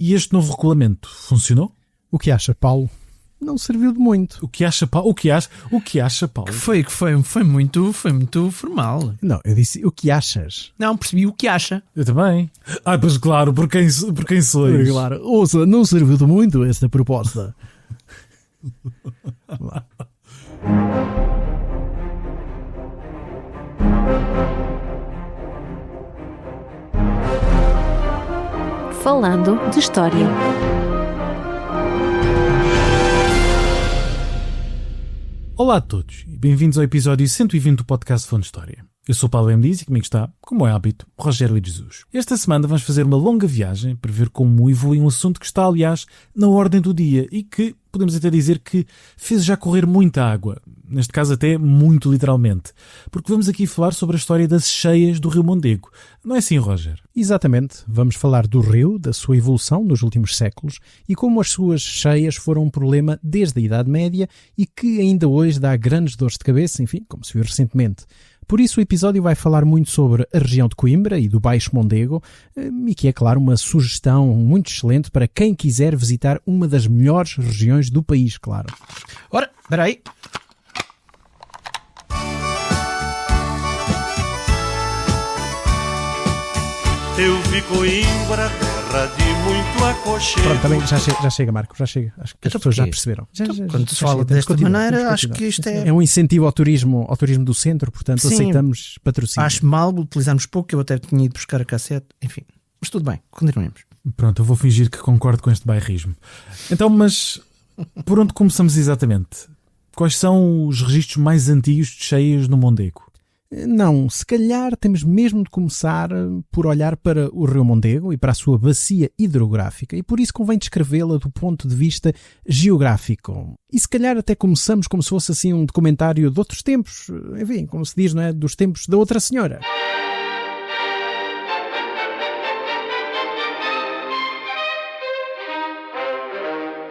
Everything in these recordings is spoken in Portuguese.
E este novo regulamento funcionou? O que acha, Paulo? Não serviu de muito. O que acha, Paulo? O que acha, Paulo? Que foi muito formal. Não, eu disse o que achas. Não, percebi o que acha. Eu também. Pois claro, por quem sois? Claro, ouça, não serviu de muito esta proposta. Falando de História. Olá a todos e bem-vindos ao episódio 120 do podcast Falando de História. Eu sou o Paulo M. Dias e comigo está, como é hábito, o Rogério de Jesus. Esta semana vamos fazer uma longa viagem para ver como evolui um assunto que está, aliás, na ordem do dia e que, podemos até dizer que fez já correr muita água, neste caso até muito literalmente, porque vamos aqui falar sobre a história das cheias do Rio Mondego. Não é assim, Roger? Exatamente. Vamos falar do rio, da sua evolução nos últimos séculos e como as suas cheias foram um problema desde a Idade Média e que ainda hoje dá grandes dores de cabeça, enfim, como se viu recentemente. Por isso o episódio vai falar muito sobre a região de Coimbra e do Baixo Mondego e que é, claro, uma sugestão muito excelente para quem quiser visitar uma das melhores regiões do país, claro. Ora, espera aí. Eu vi Coimbra, terra de muito aconchego. Pronto, também já chega, Marco, já chega. Acho que as pessoas já perceberam. Quando se fala desta maneira, acho que isto é... É um incentivo ao turismo do centro, portanto Sim, aceitamos patrocínio. Acho mal, utilizamos pouco, eu até tinha ido buscar a cassete, enfim. Mas tudo bem, continuemos. Pronto, eu vou fingir que concordo com este bairrismo. Então, mas por onde começamos exatamente? Quais são os registros mais antigos de cheias no Mondego? Não, se calhar temos mesmo de começar por olhar para o Rio Mondego e para a sua bacia hidrográfica e por isso convém descrevê-la do ponto de vista geográfico. E se calhar até começamos como se fosse assim um documentário de outros tempos, enfim, como se diz, não é? Dos tempos da outra senhora.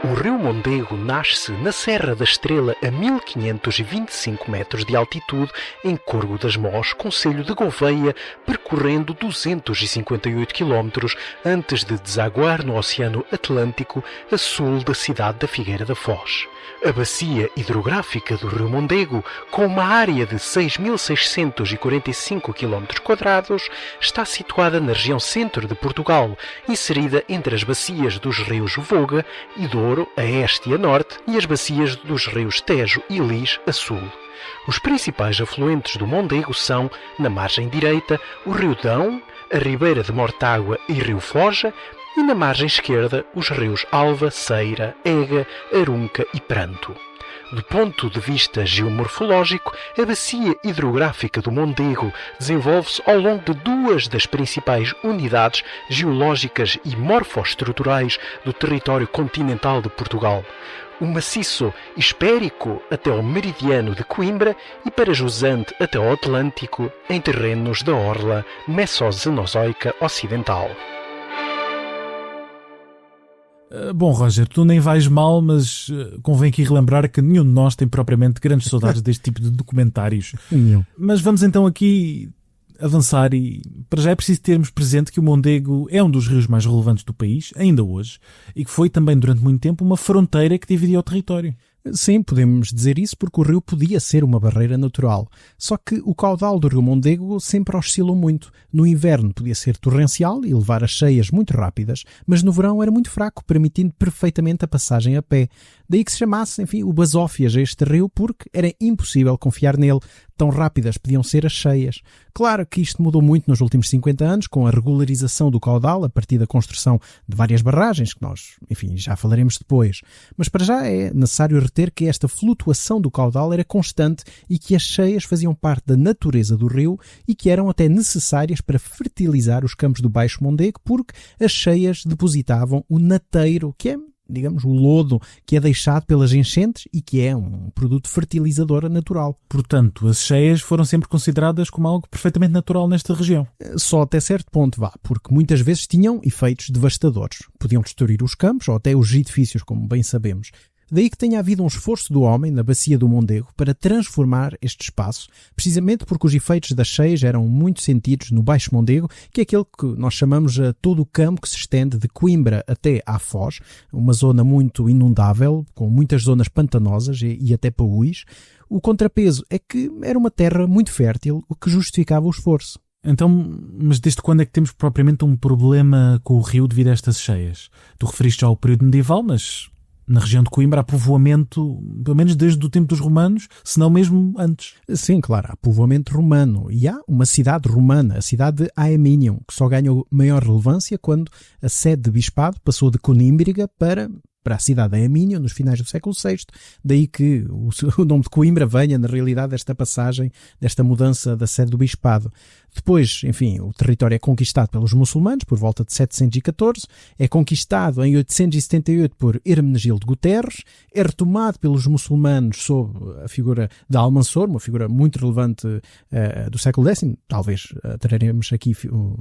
O Rio Mondego nasce na Serra da Estrela a 1525 metros de altitude em Corgo das Mós, concelho de Gouveia, percorrendo 258 quilómetros antes de desaguar no Oceano Atlântico a sul da cidade da Figueira da Foz. A bacia hidrográfica do Rio Mondego, com uma área de 6.645 km², está situada na região centro de Portugal, inserida entre as bacias dos rios Voga e Douro, a este e a norte, e as bacias dos rios Tejo e Lis, a sul. Os principais afluentes do Mondego são, na margem direita, o Rio Dão, a Ribeira de Mortágua e Rio Foja, e na margem esquerda os rios Alva, Ceira, Ega, Arunca e Pranto. Do ponto de vista geomorfológico, a bacia hidrográfica do Mondego desenvolve-se ao longo de duas das principais unidades geológicas e morfoestruturais do território continental de Portugal. O maciço Hispérico até ao meridiano de Coimbra e para jusante até ao Atlântico, em terrenos da orla Mesozoica Ocidental. Bom, Roger, tu nem vais mal, mas convém aqui relembrar que nenhum de nós tem propriamente grandes saudades deste tipo de documentários. Nenhum. Mas vamos então aqui avançar e para já é preciso termos presente que o Mondego é um dos rios mais relevantes do país, ainda hoje, e que foi também durante muito tempo uma fronteira que dividia o território. Sim, podemos dizer isso porque o rio podia ser uma barreira natural. Só que o caudal do Rio Mondego sempre oscilou muito. No inverno podia ser torrencial e levar a cheias muito rápidas, mas no verão era muito fraco, permitindo perfeitamente a passagem a pé. Daí que se chamasse, enfim, o Basófias a este rio porque era impossível confiar nele. Tão rápidas podiam ser as cheias. Claro que isto mudou muito nos últimos 50 anos, com a regularização do caudal a partir da construção de várias barragens, que nós, enfim, já falaremos depois. Mas para já é necessário reter que esta flutuação do caudal era constante e que as cheias faziam parte da natureza do rio e que eram até necessárias para fertilizar os campos do Baixo Mondego, porque as cheias depositavam o nateiro, que é, digamos, o lodo que é deixado pelas enchentes e que é um produto fertilizador natural. Portanto, as cheias foram sempre consideradas como algo perfeitamente natural nesta região. Só até certo ponto, porque muitas vezes tinham efeitos devastadores. Podiam destruir os campos ou até os edifícios, como bem sabemos. Daí que tenha havido um esforço do homem na bacia do Mondego para transformar este espaço, precisamente porque os efeitos das cheias eram muito sentidos no Baixo Mondego, que é aquele que nós chamamos a todo o campo que se estende de Coimbra até à Foz, uma zona muito inundável, com muitas zonas pantanosas e até paúis. O contrapeso é que era uma terra muito fértil, o que justificava o esforço. Então, mas desde quando é que temos propriamente um problema com o rio devido a estas cheias? Tu referiste já ao período medieval, mas na região de Coimbra há povoamento, pelo menos desde o tempo dos romanos, se não mesmo antes. Sim, claro, há povoamento romano e há uma cidade romana, a cidade de Aeminium, que só ganhou maior relevância quando a sede de bispado passou de Conímbriga para a cidade de Aeminium, nos finais do século VI, daí que o nome de Coimbra venha, na realidade, desta passagem, desta mudança da sede do bispado. Depois, enfim, o território é conquistado pelos muçulmanos por volta de 714, é conquistado em 878 por Hermenegildo Guterres, é retomado pelos muçulmanos sob a figura de Almansor, uma figura muito relevante do século X, talvez traremos aqui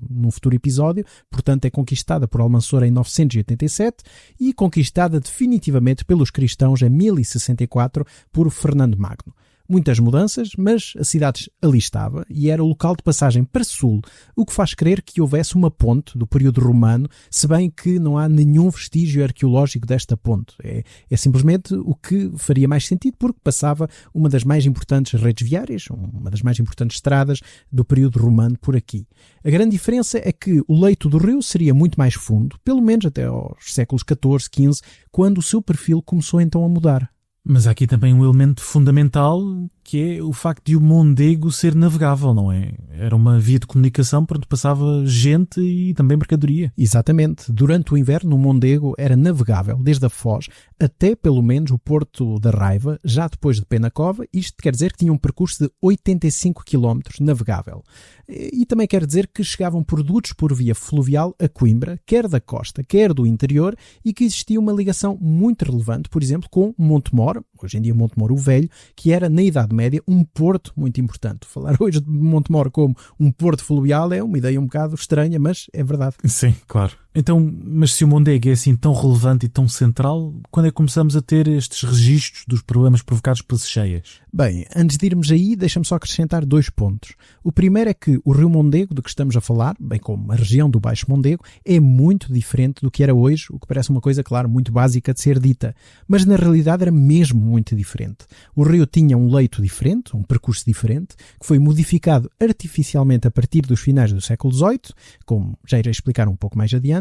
num futuro episódio, portanto é conquistada por Almansor em 987 e conquistada definitivamente pelos cristãos em 1064 por Fernando Magno. Muitas mudanças, mas a cidade ali estava e era o local de passagem para sul, o que faz crer que houvesse uma ponte do período romano, se bem que não há nenhum vestígio arqueológico desta ponte. É simplesmente o que faria mais sentido, porque passava uma das mais importantes redes viárias, uma das mais importantes estradas do período romano por aqui. A grande diferença é que o leito do rio seria muito mais fundo, pelo menos até aos séculos XIV, XV, quando o seu perfil começou então a mudar. Mas há aqui também um elemento fundamental, que é o facto de o Mondego ser navegável, não é? Era uma via de comunicação por onde passava gente e também mercadoria. Exatamente. Durante o inverno, o Mondego era navegável, desde a Foz até pelo menos o Porto da Raiva, já depois de Penacova. Isto quer dizer que tinha um percurso de 85 km navegável. E também quer dizer que chegavam produtos por via fluvial a Coimbra, quer da costa, quer do interior, e que existia uma ligação muito relevante, por exemplo, com Montemor, hoje em dia Montemor o Velho, que era, na Idade Média, um porto muito importante. Falar hoje de Montemor como um porto fluvial é uma ideia um bocado estranha, mas é verdade. Sim, claro. Então, mas se o Mondego é assim tão relevante e tão central, quando é que começamos a ter estes registros dos problemas provocados pelas cheias? Bem, antes de irmos aí, deixa-me só acrescentar 2 pontos. O primeiro é que o rio Mondego, de que estamos a falar, bem como a região do Baixo Mondego, é muito diferente do que era hoje, o que parece uma coisa, claro, muito básica de ser dita. Mas na realidade era mesmo muito diferente. O rio tinha um leito diferente, um percurso diferente, que foi modificado artificialmente a partir dos finais do século XVIII, como já irei explicar um pouco mais adiante,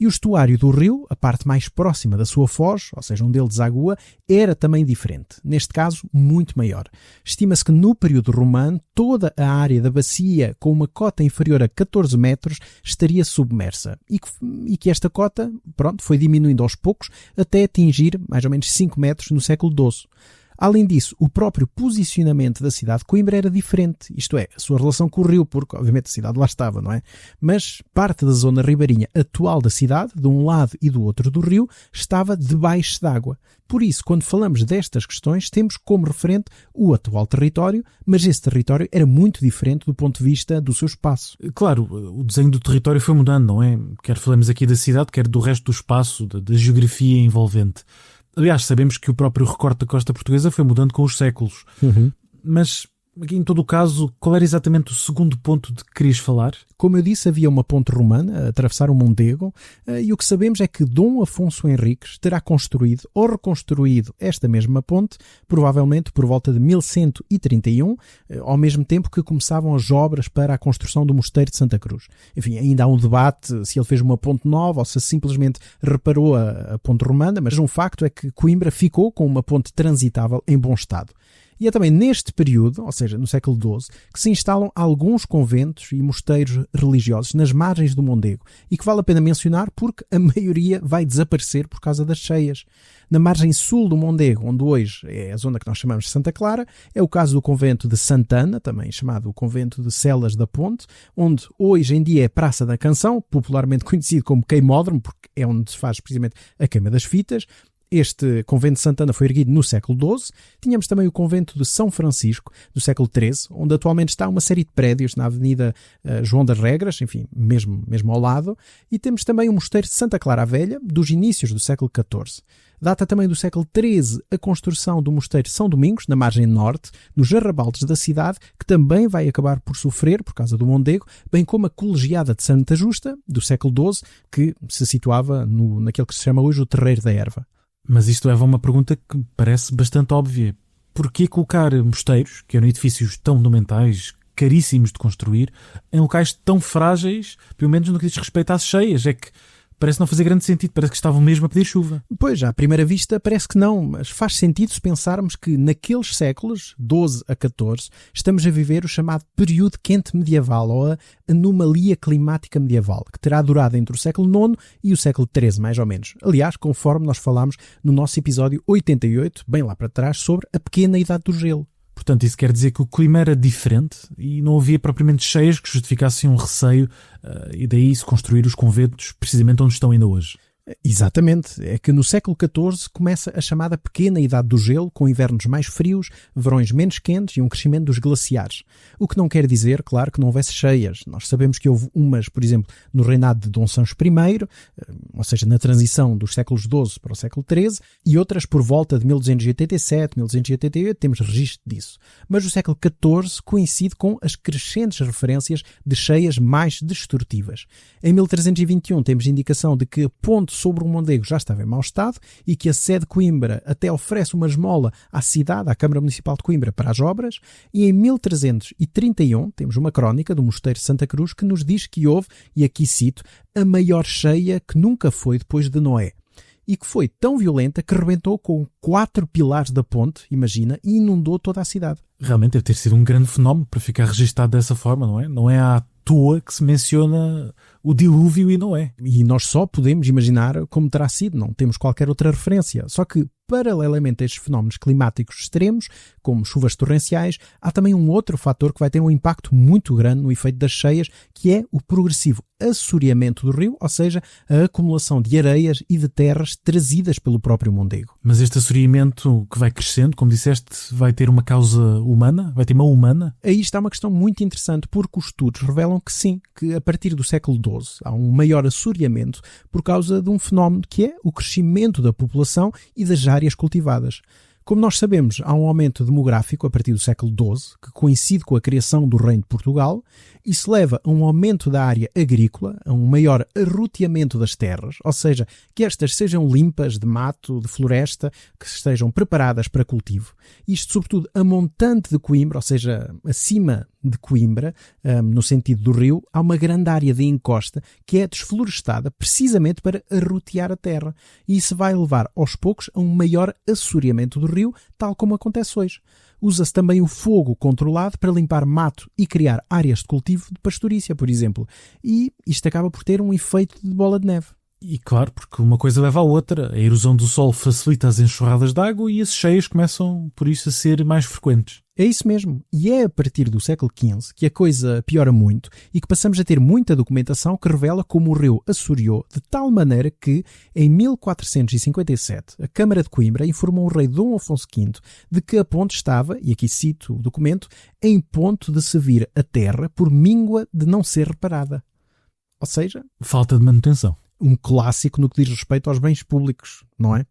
e o estuário do rio, a parte mais próxima da sua foz, ou seja, onde ele desagua, era também diferente, neste caso muito maior. Estima-se que no período romano toda a área da bacia com uma cota inferior a 14 metros estaria submersa e que esta cota, foi diminuindo aos poucos até atingir mais ou menos 5 metros no século XII. Além disso, o próprio posicionamento da cidade de Coimbra era diferente, isto é, a sua relação com o rio, porque obviamente a cidade lá estava, não é? Mas parte da zona ribeirinha atual da cidade, de um lado e do outro do rio, estava debaixo d'água. Por isso, quando falamos destas questões, temos como referente o atual território, mas esse território era muito diferente do ponto de vista do seu espaço. Claro, o desenho do território foi mudando, não é? Quer falamos aqui da cidade, quer do resto do espaço, da geografia envolvente. Aliás, sabemos que o próprio recorte da costa portuguesa foi mudando com os séculos. Mas, aqui em todo o caso, qual era exatamente o segundo ponto de que querias falar? Como eu disse, havia uma ponte romana a atravessar o Mondego, e o que sabemos é que Dom Afonso Henriques terá construído ou reconstruído esta mesma ponte, provavelmente por volta de 1131, ao mesmo tempo que começavam as obras para a construção do Mosteiro de Santa Cruz. Enfim, ainda há um debate se ele fez uma ponte nova ou se simplesmente reparou a ponte romana, mas um facto é que Coimbra ficou com uma ponte transitável em bom estado. E é também neste período, ou seja, no século XII, que se instalam alguns conventos e mosteiros religiosos nas margens do Mondego, e que vale a pena mencionar porque a maioria vai desaparecer por causa das cheias. Na margem sul do Mondego, onde hoje é a zona que nós chamamos de Santa Clara, é o caso do convento de Santana, também chamado o convento de Celas da Ponte, onde hoje em dia é Praça da Canção, popularmente conhecido como Queimódromo, porque é onde se faz precisamente a queima das fitas. Este convento de Santana foi erguido no século XII. Tínhamos também o convento de São Francisco, do século XIII, onde atualmente está uma série de prédios na Avenida João das Regras, enfim, mesmo ao lado. E temos também o mosteiro de Santa Clara a Velha, dos inícios do século XIV. Data também do século XIII a construção do mosteiro São Domingos, na margem norte, nos arrabaldes da cidade, que também vai acabar por sofrer por causa do Mondego, bem como a colegiada de Santa Justa, do século XII, que se situava naquele que se chama hoje o Terreiro da Erva. Mas isto leva a uma pergunta que me parece bastante óbvia. Porquê colocar mosteiros, que eram edifícios tão monumentais, caríssimos de construir, em locais tão frágeis, pelo menos no que diz respeito às cheias? É que parece não fazer grande sentido, parece que estavam mesmo a pedir chuva. Pois, à primeira vista parece que não, mas faz sentido se pensarmos que naqueles séculos, 12 a 14, estamos a viver o chamado período quente medieval, ou a anomalia climática medieval, que terá durado entre o século IX e o século XIII, mais ou menos. Aliás, conforme nós falámos no nosso episódio 88, bem lá para trás, sobre a pequena idade do gelo. Portanto, isso quer dizer que o clima era diferente e não havia propriamente cheias que justificassem um receio e daí se construir os conventos precisamente onde estão ainda hoje. Exatamente. É que no século XIV começa a chamada pequena idade do gelo, com invernos mais frios, verões menos quentes e um crescimento dos glaciares. O que não quer dizer, claro, que não houvesse cheias. Nós sabemos que houve umas, por exemplo, no reinado de Dom Sancho I, ou seja, na transição dos séculos XII para o século XIII, e outras por volta de 1287, 1288, temos registro disso. Mas o século XIV coincide com as crescentes referências de cheias mais destrutivas. Em 1321 temos indicação de que a ponte sobre o Mondego já estava em mau estado e que a sede de Coimbra até oferece uma esmola à cidade, à Câmara Municipal de Coimbra, para as obras, e em 1331 temos uma crónica do Mosteiro de Santa Cruz que nos diz que houve, e aqui cito, a maior cheia que nunca foi depois de Noé, e que foi tão violenta que rebentou com 4 pilares da ponte, imagina, e inundou toda a cidade. Realmente deve ter sido um grande fenómeno para ficar registado dessa forma, não é? Não é à toa que se menciona o dilúvio e Noé. E nós só podemos imaginar como terá sido, não temos qualquer outra referência. Só que, paralelamente a estes fenómenos climáticos extremos, como chuvas torrenciais, há também um outro fator que vai ter um impacto muito grande no efeito das cheias, que é o progressivo assoreamento do rio, ou seja, a acumulação de areias e de terras trazidas pelo próprio Mondego. Mas este assoreamento que vai crescendo, como disseste, vai ter uma causa humana? Vai ter mão humana? Aí está uma questão muito interessante, porque os estudos revelam que sim, que a partir do século XII há um maior assoreamento por causa de um fenómeno que é o crescimento da população e das áreas cultivadas. Como nós sabemos, há um aumento demográfico a partir do século XII, que coincide com a criação do Reino de Portugal, e se leva a um aumento da área agrícola, a um maior arroteamento das terras, ou seja, que estas sejam limpas de mato, de floresta, que estejam preparadas para cultivo. Isto, sobretudo, a montante de Coimbra, ou seja, acima de Coimbra, no sentido do rio, há uma grande área de encosta que é desflorestada precisamente para arrotear a terra. E isso vai levar, aos poucos, a um maior assoreamento do rio, tal como acontece hoje. Usa-se também o fogo controlado para limpar mato e criar áreas de cultivo de pastorícia, por exemplo. E isto acaba por ter um efeito de bola de neve. E claro, porque uma coisa leva à outra. A erosão do solo facilita as enxurradas de água e as cheias começam, por isso, a ser mais frequentes. É isso mesmo. E é a partir do século XV que a coisa piora muito e que passamos a ter muita documentação que revela como o rio assoreou de tal maneira que, em 1457, a Câmara de Coimbra informou o rei Dom Afonso V de que a ponte estava, e aqui cito o documento, em ponto de se vir a terra por míngua de não ser reparada. Ou seja, falta de manutenção. Um clássico no que diz respeito aos bens públicos, não é?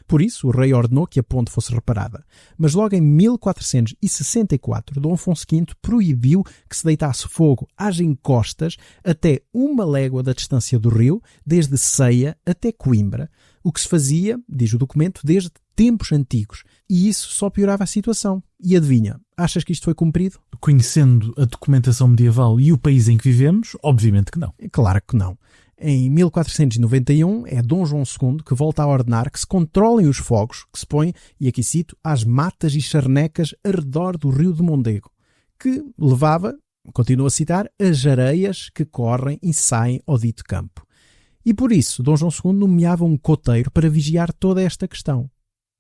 Por isso, o rei ordenou que a ponte fosse reparada. Mas logo em 1464, Dom Afonso V proibiu que se deitasse fogo às encostas até 1 légua da distância do rio, desde Ceia até Coimbra, o que se fazia, diz o documento, desde tempos antigos. E isso só piorava a situação. E adivinha, achas que isto foi cumprido? Conhecendo a documentação medieval e o país em que vivemos, obviamente que não. Claro que não. Em 1491 é Dom João II que volta a ordenar que se controlem os fogos que se põem, e aqui cito, às matas e charnecas ao redor do rio de Mondego, que levava, continuo a citar, as areias que correm e saem ao dito campo. E por isso Dom João II nomeava um coteiro para vigiar toda esta questão.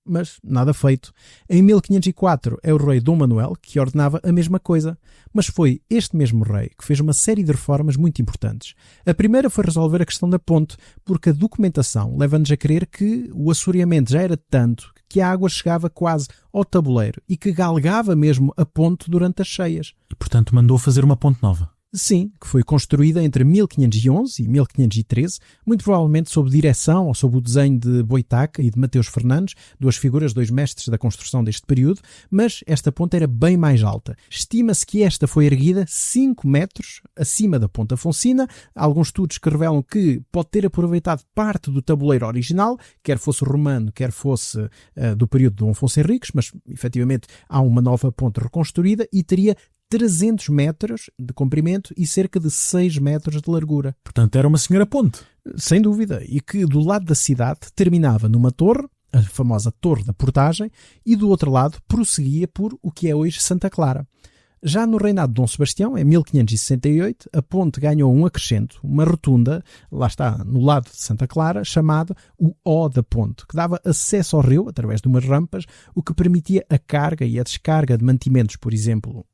mas nada feito. Em 1504 é o rei Dom Manuel que ordenava a mesma coisa, mas foi este mesmo rei que fez uma série de reformas muito importantes. A primeira foi resolver a questão da ponte, porque a documentação leva-nos a crer que o assoreamento já era tanto que a água chegava quase ao tabuleiro e que galgava mesmo a ponte durante as cheias. E, portanto, mandou fazer uma ponte nova. Sim, que foi construída entre 1511 e 1513, muito provavelmente sob direção ou sob o desenho de Boitaca e de Mateus Fernandes, duas figuras, dois mestres da construção deste período, mas esta ponte era bem mais alta. Estima-se que esta foi erguida 5 metros acima da Ponte Afonsina. Há alguns estudos que revelam que pode ter aproveitado parte do tabuleiro original, quer fosse romano, quer fosse do período de Dom Afonso Henriques, mas efetivamente há uma nova ponte reconstruída e teria 300 metros de comprimento e cerca de 6 metros de largura. Portanto, era uma senhora ponte. Sem dúvida. E que do lado da cidade terminava numa torre, a famosa Torre da Portagem, e do outro lado prosseguia por o que é hoje Santa Clara. Já no reinado de Dom Sebastião, em 1568, a ponte ganhou um acrescento, uma rotunda, lá está, no lado de Santa Clara, chamado o Ó da Ponte, que dava acesso ao rio através de umas rampas, o que permitia a carga e a descarga de mantimentos, por exemplo.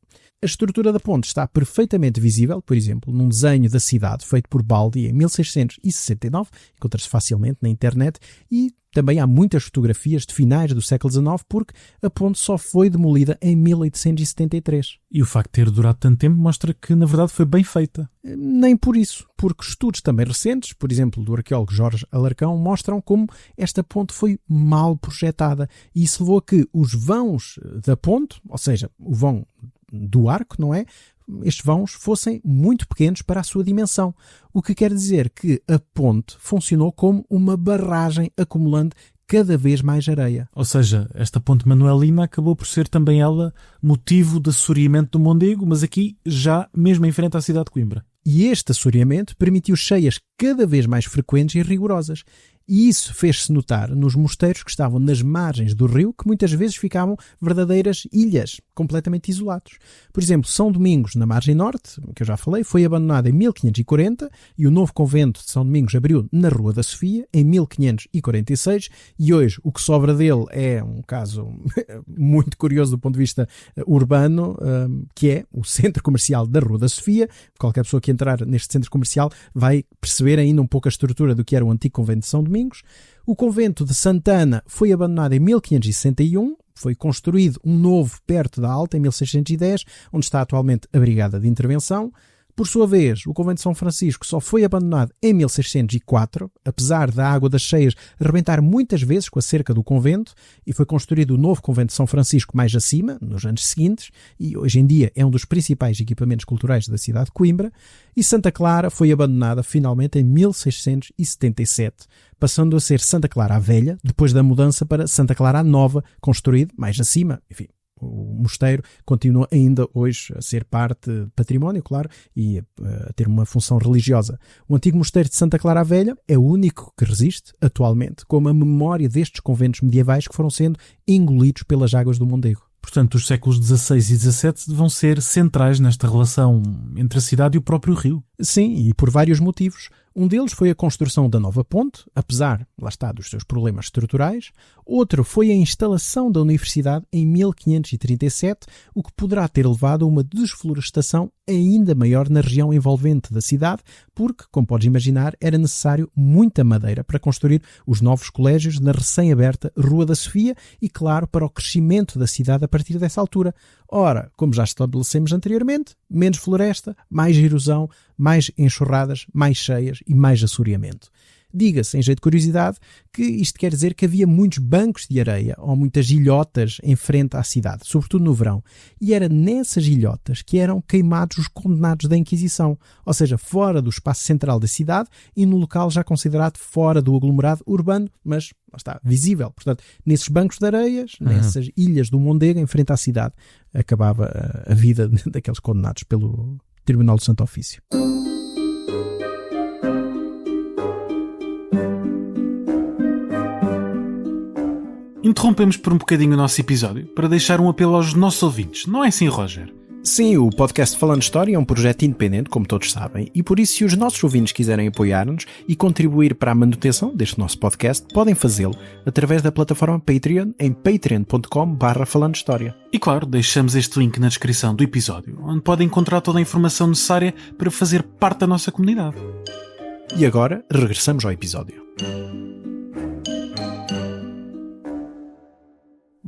A estrutura da ponte está perfeitamente visível, por exemplo, num desenho da cidade feito por Baldi em 1669, encontra-se facilmente na internet, e também há muitas fotografias de finais do século XIX, porque a ponte só foi demolida em 1873. E o facto de ter durado tanto tempo mostra que, na verdade, foi bem feita. Nem por isso, porque estudos também recentes, por exemplo, do arqueólogo Jorge Alarcão, mostram como esta ponte foi mal projetada, e isso levou a que os vãos da ponte, ou seja, o vão do arco, não é? Estes vãos fossem muito pequenos para a sua dimensão, o que quer dizer que a ponte funcionou como uma barragem acumulando cada vez mais areia. Ou seja, esta ponte manuelina acabou por ser também ela motivo de assoreamento do Mondego, mas aqui já mesmo em frente à cidade de Coimbra. E este assoreamento permitiu cheias cada vez mais frequentes e rigorosas. E isso fez-se notar nos mosteiros que estavam nas margens do rio, que muitas vezes ficavam verdadeiras ilhas, completamente isolados. Por exemplo, São Domingos, na margem norte, que eu já falei, foi abandonado em 1540 e o novo convento de São Domingos abriu na Rua da Sofia em 1546 e hoje o que sobra dele é um caso muito curioso do ponto de vista urbano, que é o centro comercial da Rua da Sofia. Qualquer pessoa que entrar neste centro comercial vai perceber ainda um pouco a estrutura do que era o antigo convento de São Domingos. O convento de Santana foi abandonado em 1561, foi construído um novo perto da Alta em 1610, onde está atualmente a Brigada de Intervenção. Por sua vez, o convento de São Francisco só foi abandonado em 1604, apesar da água das cheias rebentar muitas vezes com a cerca do convento, e foi construído o novo convento de São Francisco mais acima, nos anos seguintes, e hoje em dia é um dos principais equipamentos culturais da cidade de Coimbra, e Santa Clara foi abandonada finalmente em 1677, passando a ser Santa Clara a Velha, depois da mudança para Santa Clara a Nova, construído mais acima, enfim. O mosteiro continua ainda hoje a ser parte de património, claro, e a ter uma função religiosa. O antigo mosteiro de Santa Clara a Velha é o único que resiste atualmente, como a memória destes conventos medievais que foram sendo engolidos pelas águas do Mondego. Portanto, os séculos XVI e XVII vão ser centrais nesta relação entre a cidade e o próprio rio. Sim, e por vários motivos. Um deles foi a construção da nova ponte, apesar, lá está, dos seus problemas estruturais. Outro foi a instalação da universidade em 1537, o que poderá ter levado a uma desflorestação ainda maior na região envolvente da cidade, porque, como podes imaginar, era necessário muita madeira para construir os novos colégios na recém-aberta Rua da Sofia e, claro, para o crescimento da cidade a partir dessa altura. Ora, como já estabelecemos anteriormente, menos floresta, mais erosão, mais enxurradas, mais cheias e mais assoreamento. Diga-se, em jeito de curiosidade, que isto quer dizer que havia muitos bancos de areia ou muitas ilhotas em frente à cidade, sobretudo no verão. E era nessas ilhotas que eram queimados os condenados da Inquisição, ou seja, fora do espaço central da cidade e no local já considerado fora do aglomerado urbano, mas lá está, visível. Portanto, nesses bancos de areias, nessas ilhas do Mondego, em frente à cidade, acabava a vida daqueles condenados pelo Tribunal do Santo Ofício. Interrompemos por um bocadinho o nosso episódio para deixar um apelo aos nossos ouvintes. Não é assim, Roger? Sim, o podcast Falando História é um projeto independente, como todos sabem, e por isso, se os nossos ouvintes quiserem apoiar-nos e contribuir para a manutenção deste nosso podcast, podem fazê-lo através da plataforma Patreon em patreon.com/falandohistoria. E claro, deixamos este link na descrição do episódio, onde podem encontrar toda a informação necessária para fazer parte da nossa comunidade. E agora, regressamos ao episódio.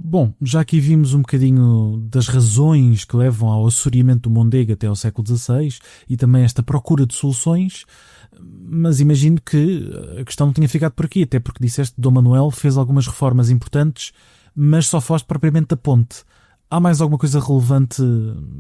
Bom, já aqui vimos um bocadinho das razões que levam ao assoreamento do Mondego até ao século XVI e também esta procura de soluções, mas imagino que a questão não tinha ficado por aqui, até porque disseste que Dom Manuel fez algumas reformas importantes, mas só falaste propriamente da ponte. Há mais alguma coisa relevante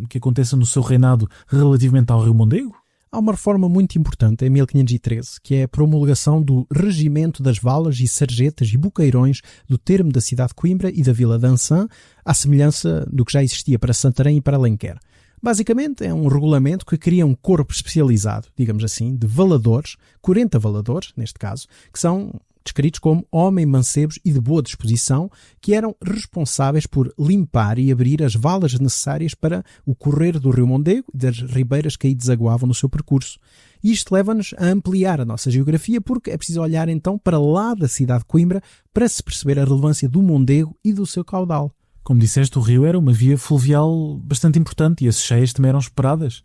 que aconteça no seu reinado relativamente ao Rio Mondego? Há uma reforma muito importante em 1513, que é a promulgação do Regimento das Valas e Sarjetas e Boqueirões do termo da cidade de Coimbra e da vila de Ançã, à semelhança do que já existia para Santarém e para Alenquer. Basicamente é um regulamento que cria um corpo especializado, digamos assim, de valadores, 40 valadores, neste caso, que são descritos como homens mancebos e de boa disposição, que eram responsáveis por limpar e abrir as valas necessárias para o correr do Rio Mondego e das ribeiras que aí desaguavam no seu percurso. E isto leva-nos a ampliar a nossa geografia, porque é preciso olhar então para lá da cidade de Coimbra para se perceber a relevância do Mondego e do seu caudal. Como disseste, o rio era uma via fluvial bastante importante e as cheias também eram esperadas.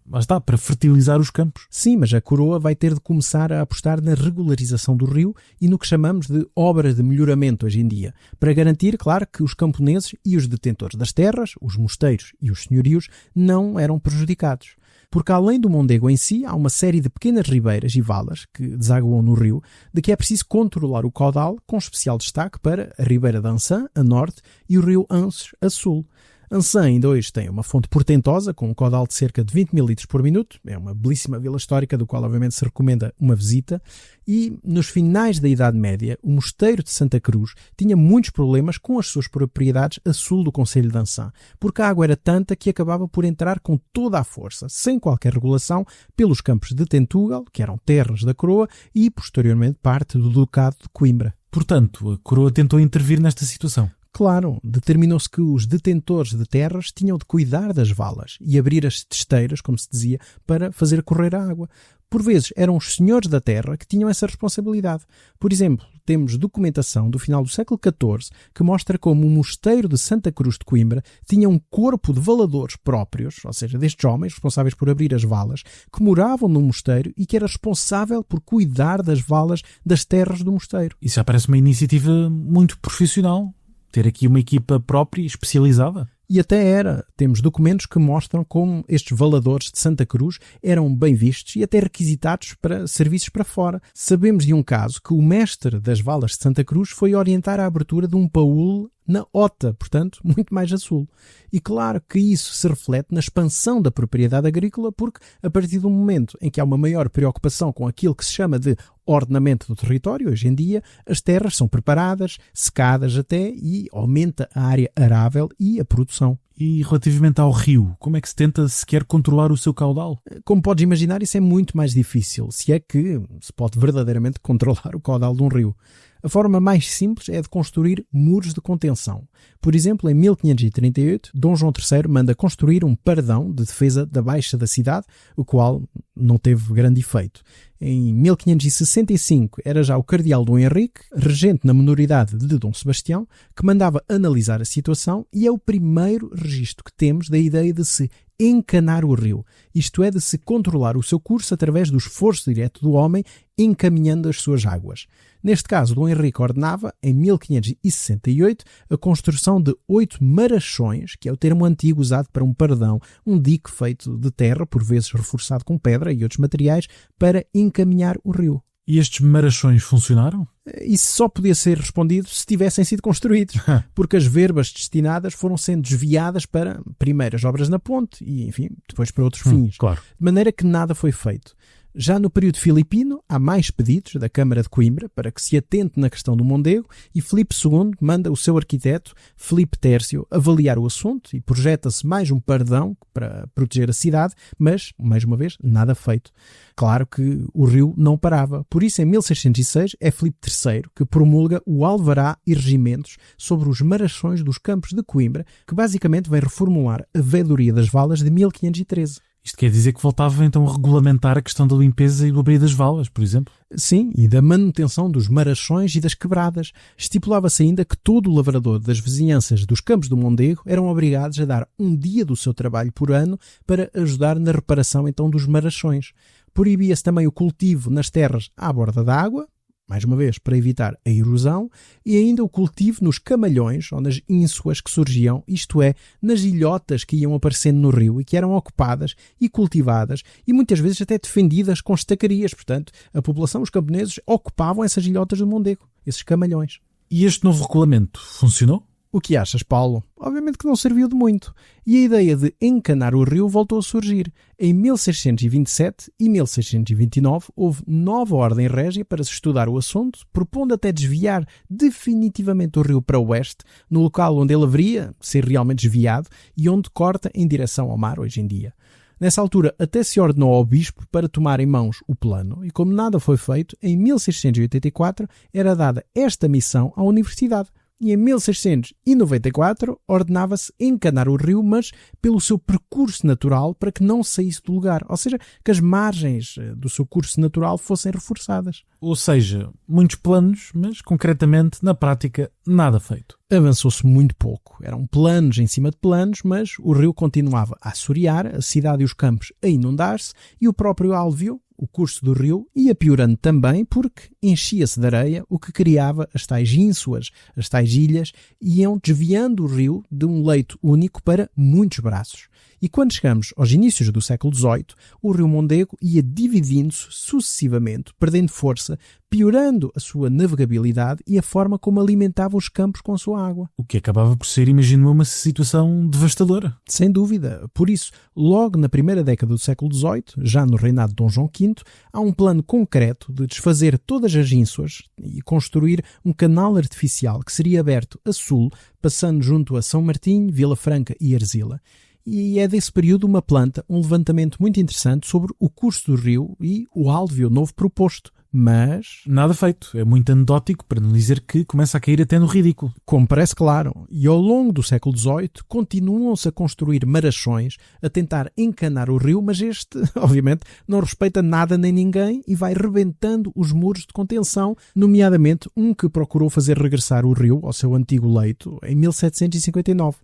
Lá está, para fertilizar os campos. Sim, mas a coroa vai ter de começar a apostar na regularização do rio e no que chamamos de obra de melhoramento hoje em dia, para garantir, claro, que os camponeses e os detentores das terras, os mosteiros e os senhorios, não eram prejudicados. Porque além do Mondego em si, há uma série de pequenas ribeiras e valas que desaguam no rio, de que é preciso controlar o caudal, com especial destaque para a ribeira de Ançã, a norte, e o rio Anços, a sul. Ançã ainda hoje tem uma fonte portentosa, com um caudal de cerca de 20 mil litros por minuto. É uma belíssima vila histórica, do qual obviamente se recomenda uma visita. E nos finais da Idade Média, o mosteiro de Santa Cruz tinha muitos problemas com as suas propriedades a sul do concelho de Ançã, porque a água era tanta que acabava por entrar com toda a força, sem qualquer regulação, pelos campos de Tentugal, que eram terras da coroa, e posteriormente parte do Ducado de Coimbra. Portanto, a coroa tentou intervir nesta situação. Claro, determinou-se que os detentores de terras tinham de cuidar das valas e abrir as testeiras, como se dizia, para fazer correr a água. Por vezes eram os senhores da terra que tinham essa responsabilidade. Por exemplo, temos documentação do final do século XIV que mostra como o mosteiro de Santa Cruz de Coimbra tinha um corpo de valadores próprios, ou seja, destes homens responsáveis por abrir as valas, que moravam no mosteiro e que era responsável por cuidar das valas das terras do mosteiro. Isso já parece uma iniciativa muito profissional. Ter aqui uma equipa própria e especializada. E até era. Temos documentos que mostram como estes valadores de Santa Cruz eram bem vistos e até requisitados para serviços para fora. Sabemos de um caso que o mestre das valas de Santa Cruz foi orientar a abertura de um paúl na Ota, portanto, muito mais a sul. E claro que isso se reflete na expansão da propriedade agrícola, porque a partir do momento em que há uma maior preocupação com aquilo que se chama de ordenamento do território, hoje em dia, as terras são preparadas, secadas até, e aumenta a área arável e a produção. E relativamente ao rio, como é que se tenta sequer controlar o seu caudal? Como podes imaginar, isso é muito mais difícil, se é que se pode verdadeiramente controlar o caudal de um rio. A forma mais simples é de construir muros de contenção. Por exemplo, em 1538, Dom João III manda construir um paredão de defesa da baixa da cidade, o qual não teve grande efeito. Em 1565 era já o cardeal Dom Henrique, regente na minoridade de Dom Sebastião, que mandava analisar a situação, e é o primeiro registro que temos da ideia de se encanar o rio, isto é, de se controlar o seu curso através do esforço direto do homem encaminhando as suas águas. Neste caso, Dom Henrique ordenava, em 1568, a construção de 8 marachões, que é o termo antigo usado para um paredão, um dique feito de terra, por vezes reforçado com pedra e outros materiais, para encaminhar o rio. E estes marachões funcionaram? Isso só podia ser respondido se tivessem sido construídos, porque as verbas destinadas foram sendo desviadas para, primeiro, as obras na ponte e, enfim, depois para outros fins. Claro. De maneira que nada foi feito. Já no período filipino, há mais pedidos da Câmara de Coimbra para que se atente na questão do Mondego e Filipe II manda o seu arquiteto, Filipe Tércio, avaliar o assunto e projeta-se mais um paredão para proteger a cidade, mas, mais uma vez, nada feito. Claro que o rio não parava. Por isso, em 1606, é Filipe III que promulga o Alvará e Regimentos sobre os marachões dos campos de Coimbra, que basicamente vem reformular a veedoria das valas de 1513. Isto quer dizer que voltava então a regulamentar a questão da limpeza e do abrir das valas, por exemplo? Sim, e da manutenção dos marachões e das quebradas. Estipulava-se ainda que todo o lavrador das vizinhanças dos campos do Mondego eram obrigados a dar um dia do seu trabalho por ano para ajudar na reparação então dos marachões. Proibia-se também o cultivo nas terras à borda da água, mais uma vez para evitar a erosão, e ainda o cultivo nos camalhões ou nas ínsuas que surgiam, isto é, nas ilhotas que iam aparecendo no rio e que eram ocupadas e cultivadas e muitas vezes até defendidas com estacarias. Portanto, a população, os camponeses, ocupavam essas ilhotas do Mondego, esses camalhões. E este novo regulamento funcionou? O que achas, Paulo? Obviamente que não serviu de muito. E a ideia de encanar o rio voltou a surgir. Em 1627 e 1629 houve nova ordem régia para se estudar o assunto, propondo até desviar definitivamente o rio para o oeste, no local onde ele haveria de ser realmente desviado e onde corta em direção ao mar hoje em dia. Nessa altura até se ordenou ao bispo para tomar em mãos o plano e, como nada foi feito, em 1684 era dada esta missão à universidade. E em 1694 ordenava-se encanar o rio, mas pelo seu percurso natural para que não saísse do lugar, ou seja, que as margens do seu curso natural fossem reforçadas. Ou seja, muitos planos, mas concretamente, na prática, nada feito. Avançou-se muito pouco. Eram planos em cima de planos, mas o rio continuava a assorear, a cidade e os campos a inundar-se e o próprio alveo, o curso do rio, ia piorando também porque enchia-se de areia, o que criava as tais ínsuas, as tais ilhas, e iam desviando o rio de um leito único para muitos braços. E quando chegamos aos inícios do século XVIII, o rio Mondego ia dividindo-se sucessivamente, perdendo força, piorando a sua navegabilidade e a forma como alimentava os campos com a sua água. O que acabava por ser, imagino, uma situação devastadora. Sem dúvida. Por isso, logo na primeira década do século XVIII, já no reinado de Dom João V, há um plano concreto de desfazer todas as ínsuas e construir um canal artificial que seria aberto a sul, passando junto a São Martinho, Vila Franca e Arzila. E é desse período uma planta, um levantamento muito interessante sobre o curso do rio e o alveo novo proposto. Mas nada feito. É muito anedótico, para não dizer que começa a cair até no ridículo. Como parece claro. E ao longo do século XVIII continuam-se a construir marachões, a tentar encanar o rio, mas este, obviamente, não respeita nada nem ninguém e vai rebentando os muros de contenção, nomeadamente um que procurou fazer regressar o rio ao seu antigo leito em 1759.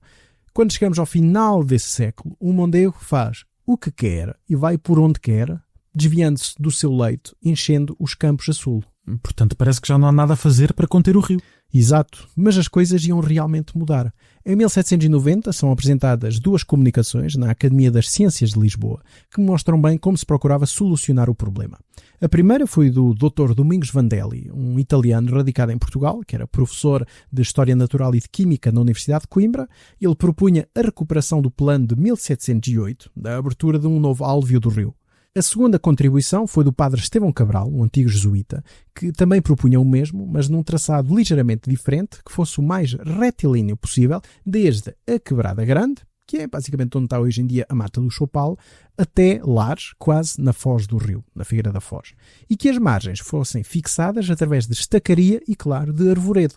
Quando chegamos ao final desse século, o Mondego faz o que quer e vai por onde quer, desviando-se do seu leito, enchendo os campos a sul. Portanto, parece que já não há nada a fazer para conter o rio. Exato, mas as coisas iam realmente mudar. Em 1790 são apresentadas duas comunicações na Academia das Ciências de Lisboa que mostram bem como se procurava solucionar o problema. A primeira foi do Dr. Domingos Vandelli, um italiano radicado em Portugal, que era professor de História Natural e de Química na Universidade de Coimbra. Ele propunha a recuperação do plano de 1708, da abertura de um novo alveo do rio. A segunda contribuição foi do padre Estevão Cabral, um antigo jesuíta, que também propunha o mesmo, mas num traçado ligeiramente diferente, que fosse o mais retilíneo possível, desde a Quebrada Grande, que é basicamente onde está hoje em dia a Mata do Choupal, até Lares, quase na foz do rio, na Figueira da Foz, e que as margens fossem fixadas através de estacaria e, claro, de arvoredo.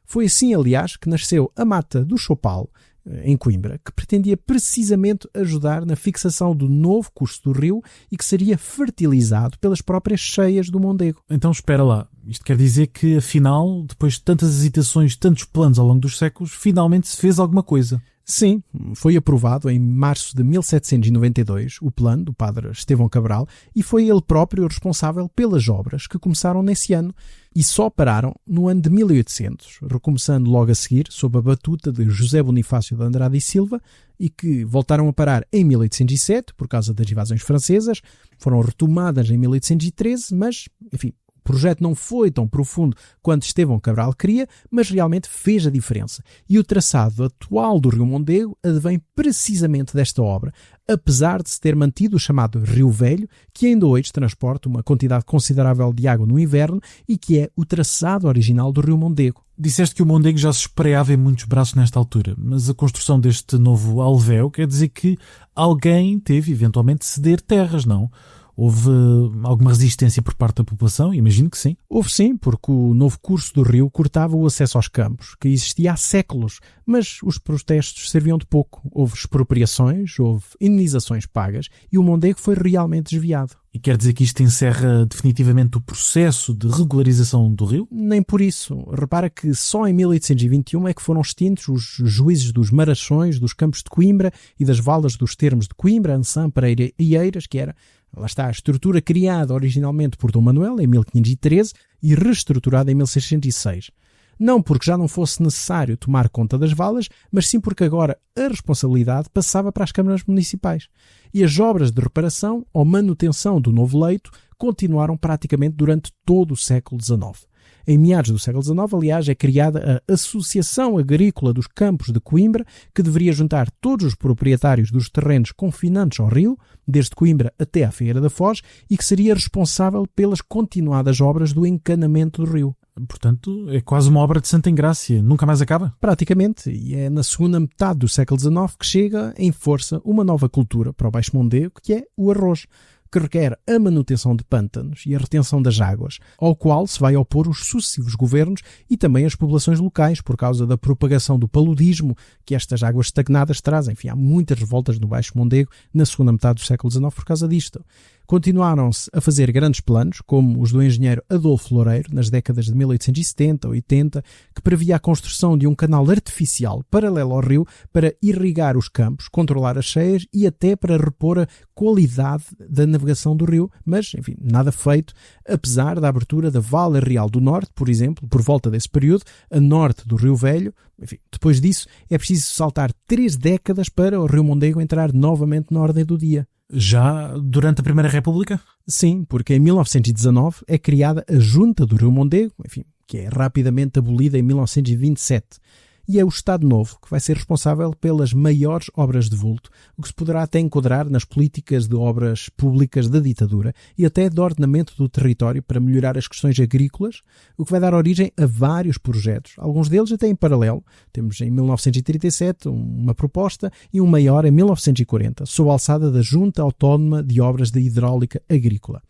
Foi assim, aliás, que nasceu a Mata do Choupal, em Coimbra, que pretendia precisamente ajudar na fixação do novo curso do rio e que seria fertilizado pelas próprias cheias do Mondego. Então espera lá, isto quer dizer que afinal, depois de tantas hesitações, tantos planos ao longo dos séculos, finalmente se fez alguma coisa. Sim, foi aprovado em março de 1792 o plano do padre Estevão Cabral e foi ele próprio o responsável pelas obras que começaram nesse ano e só pararam no ano de 1800, recomeçando logo a seguir sob a batuta de José Bonifácio de Andrade e Silva e que voltaram a parar em 1807 por causa das invasões francesas, foram retomadas em 1813, mas, enfim, o projeto não foi tão profundo quanto Estevão Cabral queria, mas realmente fez a diferença. E o traçado atual do Rio Mondego advém precisamente desta obra, apesar de se ter mantido o chamado Rio Velho, que ainda hoje transporta uma quantidade considerável de água no inverno e que é o traçado original do Rio Mondego. Disseste que o Mondego já se espreava em muitos braços nesta altura, mas a construção deste novo alvéo quer dizer que alguém teve eventualmente de ceder terras, não? Houve alguma resistência por parte da população? Imagino que sim. Houve sim, porque o novo curso do rio cortava o acesso aos campos, que existia há séculos, mas os protestos serviam de pouco. Houve expropriações, houve indenizações pagas e o Mondego foi realmente desviado. E quer dizer que isto encerra definitivamente o processo de regularização do rio? Nem por isso. Repara que só em 1821 é que foram extintos os juízes dos Marachões, dos Campos de Coimbra e das valas dos termos de Coimbra, Ançã, Pereira e Eiras, que era, lá está, a estrutura criada originalmente por Dom Manuel em 1513 e reestruturada em 1606. Não porque já não fosse necessário tomar conta das valas, mas sim porque agora a responsabilidade passava para as câmaras municipais. E as obras de reparação ou manutenção do novo leito continuaram praticamente durante todo o século XIX. Em meados do século XIX, aliás, é criada a Associação Agrícola dos Campos de Coimbra, que deveria juntar todos os proprietários dos terrenos confinantes ao rio, desde Coimbra até à Figueira da Foz, e que seria responsável pelas continuadas obras do encanamento do rio. Portanto, é quase uma obra de Santa Engrácia. Nunca mais acaba? Praticamente, e é na segunda metade do século XIX que chega em força uma nova cultura para o Baixo Mondego, que é o arroz, que requer a manutenção de pântanos e a retenção das águas, ao qual se vai opor os sucessivos governos e também as populações locais, por causa da propagação do paludismo que estas águas estagnadas trazem. Enfim, há muitas revoltas no Baixo Mondego na segunda metade do século XIX por causa disto. Continuaram-se a fazer grandes planos, como os do engenheiro Adolfo Loureiro, nas décadas de 1870 e 80, que previa a construção de um canal artificial paralelo ao rio para irrigar os campos, controlar as cheias e até para repor a qualidade da navegação do rio, mas, enfim, nada feito, apesar da abertura da Vala Real do Norte, por exemplo, por volta desse período, a norte do Rio Velho. Enfim, depois disso, é preciso saltar 3 décadas para o Rio Mondego entrar novamente na ordem do dia. Já durante a Primeira República? Sim, porque em 1919 é criada a Junta do Rio Mondego, enfim, que é rapidamente abolida em 1927. E é o Estado Novo que vai ser responsável pelas maiores obras de vulto, o que se poderá até enquadrar nas políticas de obras públicas da ditadura e até de ordenamento do território para melhorar as questões agrícolas, o que vai dar origem a vários projetos, alguns deles até em paralelo. Temos em 1937 uma proposta e um maior em 1940, sob a alçada da Junta Autónoma de Obras de Hidráulica Agrícola.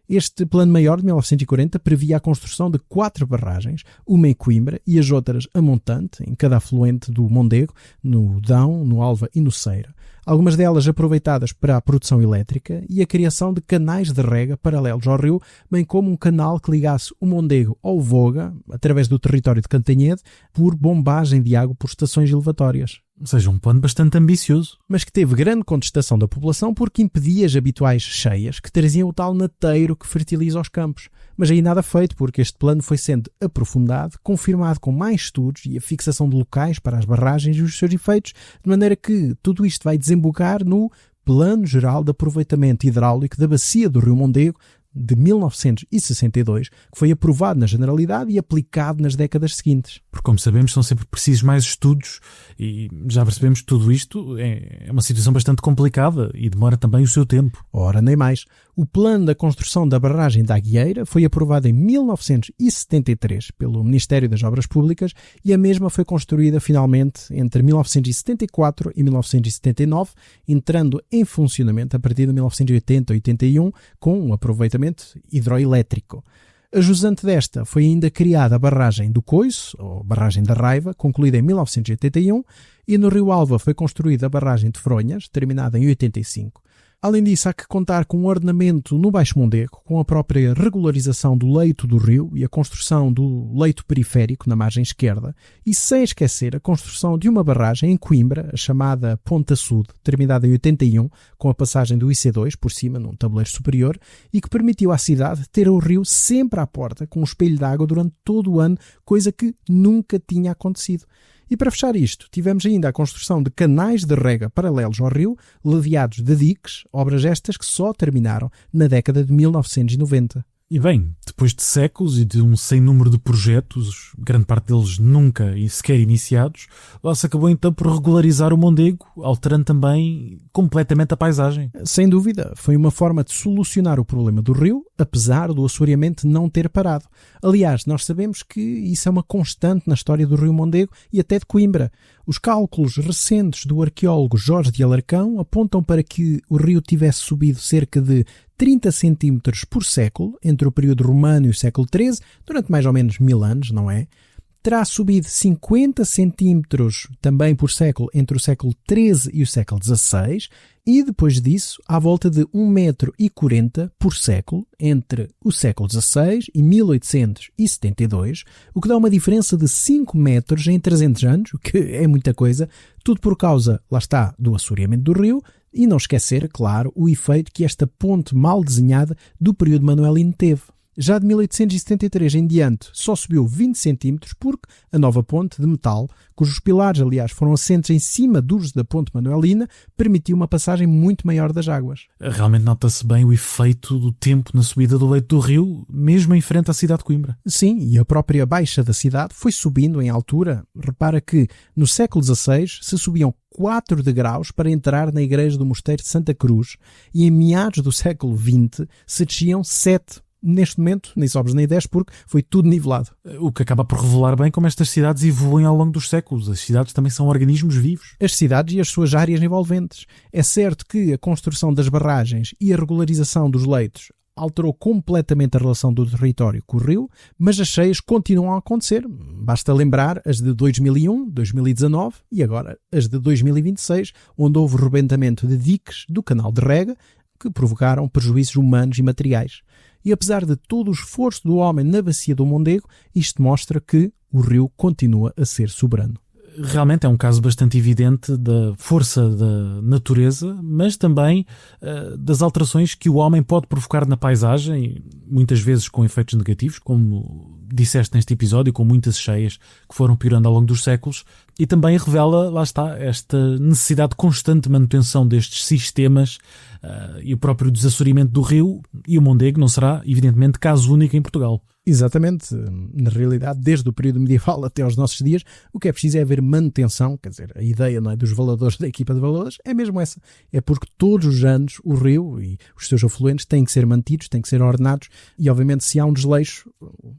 Este plano maior de 1940 previa a construção de 4 barragens, uma em Coimbra e as outras a montante, em cada afluente do Mondego, no Dão, no Alva e no Ceira. Algumas delas aproveitadas para a produção elétrica e a criação de canais de rega paralelos ao rio, bem como um canal que ligasse o Mondego ao Voga, através do território de Cantanhede, por bombagem de água por estações elevatórias. Ou seja, um plano bastante ambicioso. Mas que teve grande contestação da população porque impedia as habituais cheias que traziam o tal nateiro que fertiliza os campos. Mas aí nada feito, porque este plano foi sendo aprofundado, confirmado com mais estudos e a fixação de locais para as barragens e os seus efeitos, de maneira que tudo isto vai desembocar no Plano Geral de Aproveitamento Hidráulico da Bacia do Rio Mondego, de 1962, que foi aprovado na Generalidade e aplicado nas décadas seguintes. Porque, como sabemos, são sempre precisos mais estudos e já percebemos que tudo isto é uma situação bastante complicada e demora também o seu tempo. Ora, nem mais. O plano da construção da barragem da Aguieira foi aprovado em 1973 pelo Ministério das Obras Públicas e a mesma foi construída finalmente entre 1974 e 1979, entrando em funcionamento a partir de 1980-81 com um aproveitamento hidroelétrico. A jusante desta foi ainda criada a barragem do Coiso, ou barragem da Raiva, concluída em 1981, e no Rio Alva foi construída a barragem de Fronhas, terminada em 85. Além disso, há que contar com um ordenamento no Baixo Mondego, com a própria regularização do leito do rio e a construção do leito periférico na margem esquerda, e sem esquecer a construção de uma barragem em Coimbra, a chamada Ponta Sud, terminada em 81, com a passagem do IC2 por cima num tabuleiro superior, e que permitiu à cidade ter o rio sempre à porta, com um espelho de água durante todo o ano, coisa que nunca tinha acontecido. E para fechar isto, tivemos ainda a construção de canais de rega paralelos ao rio, ladeados de diques, obras estas que só terminaram na década de 1990. E bem, depois de séculos e de um sem número de projetos, grande parte deles nunca e sequer iniciados, lá se acabou então por regularizar o Mondego, alterando também completamente a paisagem. Sem dúvida, foi uma forma de solucionar o problema do rio, apesar do assoreamento não ter parado. Aliás, nós sabemos que isso é uma constante na história do rio Mondego e até de Coimbra. Os cálculos recentes do arqueólogo Jorge de Alarcão apontam para que o rio tivesse subido cerca de 30 centímetros por século entre o período romano e o século XIII, durante mais ou menos 1000 anos, não é? Terá subido 50 centímetros também por século entre o século XIII e o século XVI e depois disso à volta de 1,40 m por século entre o século XVI e 1872, o que dá uma diferença de 5 metros em 300 anos, o que é muita coisa, tudo por causa, lá está, do assoreamento do rio e não esquecer, claro, o efeito que esta ponte mal desenhada do período manuelino teve. Já de 1873 em diante só subiu 20 centímetros porque a nova ponte de metal, cujos pilares, aliás, foram assentes em cima dos da ponte manuelina, permitiu uma passagem muito maior das águas. Realmente nota-se bem o efeito do tempo na subida do leito do rio, mesmo em frente à cidade de Coimbra. Sim, e a própria baixa da cidade foi subindo em altura. Repara que no século XVI se subiam 4 degraus para entrar na igreja do Mosteiro de Santa Cruz e em meados do século XX se desciam 7. Neste momento, nem sobes nem 10 porque foi tudo nivelado. O que acaba por revelar bem como estas cidades evoluem ao longo dos séculos. As cidades também são organismos vivos. As cidades e as suas áreas envolventes. É certo que a construção das barragens e a regularização dos leitos alterou completamente a relação do território com o rio, mas as cheias continuam a acontecer. Basta lembrar as de 2001, 2019 e agora as de 2026, onde houve o rebentamento de diques do canal de rega que provocaram prejuízos humanos e materiais. E apesar de todo o esforço do homem na bacia do Mondego, isto mostra que o rio continua a ser soberano. Realmente é um caso bastante evidente da força da natureza, mas também das alterações que o homem pode provocar na paisagem, muitas vezes com efeitos negativos, como disseste neste episódio, com muitas cheias que foram piorando ao longo dos séculos, e também revela, lá está, esta necessidade de constante manutenção destes sistemas e o próprio desassoreamento do rio, e o Mondego não será, evidentemente, caso único em Portugal. Exatamente. Na realidade, desde o período medieval até aos nossos dias, o que é preciso é haver manutenção, quer dizer, a ideia, não é, dos valadores da equipa de valadores é mesmo essa. É porque todos os anos o rio e os seus afluentes têm que ser mantidos, têm que ser ordenados e, obviamente, se há um desleixo,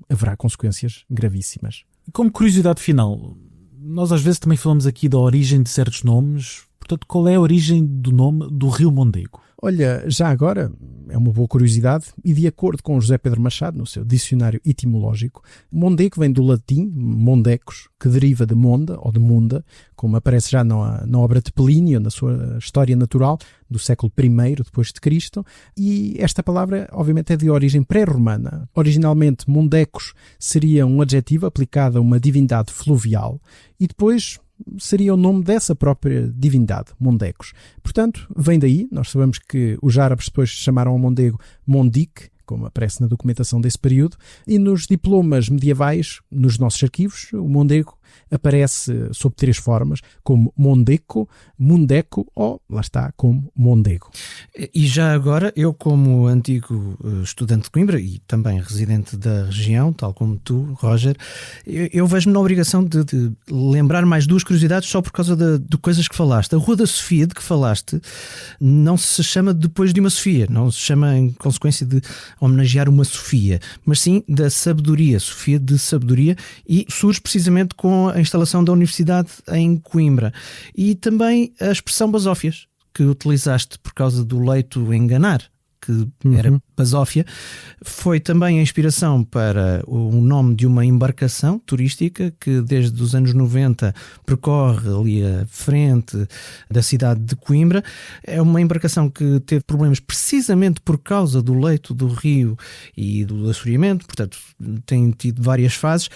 haverá consequências gravíssimas. Como curiosidade final, nós às vezes também falamos aqui da origem de certos nomes. Portanto, qual é a origem do nome do rio Mondego? Olha, já agora, é uma boa curiosidade, e de acordo com José Pedro Machado, no seu dicionário etimológico, Mondego vem do latim mondecus, que deriva de monda, ou de munda, como aparece já na obra de Plínio, na sua História Natural, do século I depois de Cristo, e esta palavra, obviamente, é de origem pré-romana. Originalmente, mondecus seria um adjetivo aplicado a uma divindade fluvial, e depois seria o nome dessa própria divindade, Mondecos. Portanto, vem daí. Nós sabemos que os árabes depois chamaram o Mondego Mondique, como aparece na documentação desse período, e nos diplomas medievais, nos nossos arquivos, o Mondego aparece sob 3 formas, como Mondeco, Mundeco ou, lá está, como Mondego. E já agora, eu como antigo estudante de Coimbra e também residente da região, tal como tu, Roger, eu vejo-me na obrigação de lembrar mais 2 curiosidades só por causa de coisas que falaste. A Rua da Sofia, de que falaste, não se chama depois de uma Sofia, não se chama em consequência de homenagear uma Sofia, mas sim da sabedoria, Sofia de sabedoria, e surge precisamente com a instalação da Universidade em Coimbra. E também a expressão basófias, que utilizaste por causa do leito enganar, que era basófia, foi também a inspiração para o nome de uma embarcação turística que desde os anos 90 percorre ali a frente da cidade de Coimbra. É uma embarcação que teve problemas precisamente por causa do leito do rio e do assoreamento, portanto tem tido várias fases.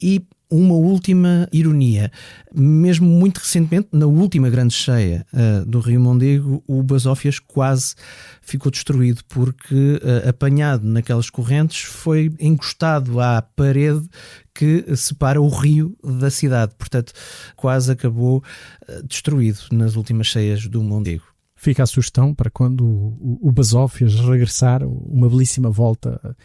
E uma última ironia, mesmo muito recentemente, na última grande cheia do rio Mondego, o Basófias quase ficou destruído porque, apanhado naquelas correntes, foi encostado à parede que separa o rio da cidade. Portanto, quase acabou destruído nas últimas cheias do Mondego. Fica a sugestão para quando o Basófias regressar, uma belíssima volta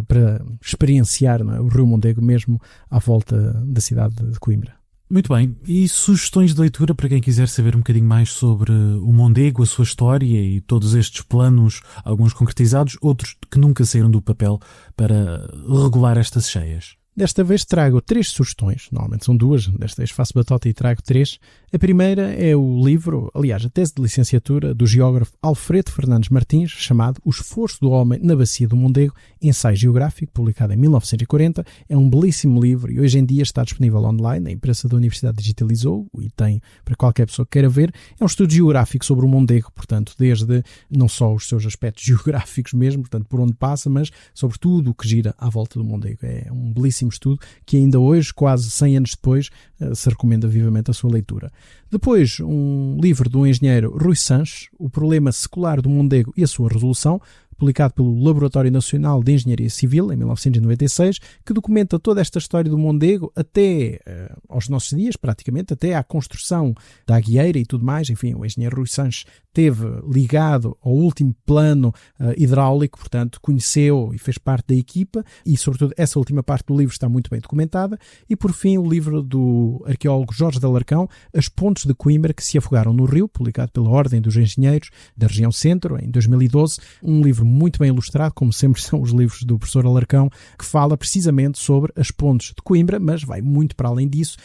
para experienciar, não é, o Rio Mondego mesmo à volta da cidade de Coimbra. Muito bem. E sugestões de leitura para quem quiser saber um bocadinho mais sobre o Mondego, a sua história e todos estes planos, alguns concretizados, outros que nunca saíram do papel para regular estas cheias? Desta vez trago 3 sugestões, normalmente são 2, desta vez faço batota e trago 3. A primeira é o livro, aliás, a tese de licenciatura do geógrafo Alfredo Fernandes Martins, chamado O Esforço do Homem na Bacia do Mondego, ensaio geográfico, publicado em 1940. É um belíssimo livro e hoje em dia está disponível online, a imprensa da Universidade digitalizou e tem para qualquer pessoa que queira ver. É um estudo geográfico sobre o Mondego, portanto, desde não só os seus aspectos geográficos mesmo, portanto, por onde passa, mas sobre tudo o que gira à volta do Mondego. É um belíssimo estudo que ainda hoje, quase 100 anos depois, se recomenda vivamente a sua leitura. Depois, um livro do engenheiro Rui Sanches, O Problema Secular do Mondego e a Sua Resolução, publicado pelo Laboratório Nacional de Engenharia Civil, em 1996, que documenta toda esta história do Mondego até aos nossos dias, praticamente, até à construção da Aguieira e tudo mais. Enfim, o engenheiro Rui Sanches esteve ligado ao último plano hidráulico, portanto, conheceu e fez parte da equipa e, sobretudo, essa última parte do livro está muito bem documentada. E, por fim, o livro do arqueólogo Jorge de Alarcão, As Pontes de Coimbra que se afogaram no rio, publicado pela Ordem dos Engenheiros da região Centro, em 2012. Um livro muito bem ilustrado, como sempre são os livros do professor Alarcão, que fala precisamente sobre as pontes de Coimbra, mas vai muito para além disso,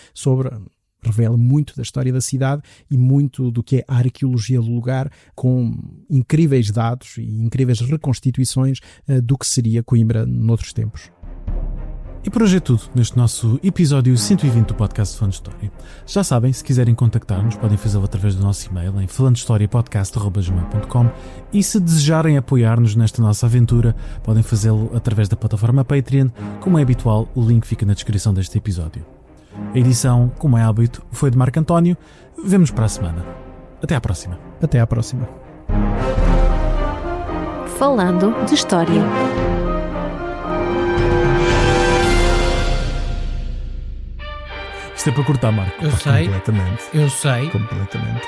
revela muito da história da cidade e muito do que é a arqueologia do lugar, com incríveis dados e incríveis reconstituições do que seria Coimbra noutros tempos. E por hoje é tudo neste nosso episódio 120 do podcast Falando História. Já sabem, se quiserem contactar-nos, podem fazê-lo através do nosso e-mail em falandohistoriapodcast@gmail.com e se desejarem apoiar-nos nesta nossa aventura, podem fazê-lo através da plataforma Patreon. Como é habitual, o link fica na descrição deste episódio. A edição, como é hábito, foi de Marco António. Vemo-nos para a semana. Até à próxima. Até à próxima. Falando de História. Isto é para cortar, Marco. Eu sei. Completamente. Eu sei. Completamente.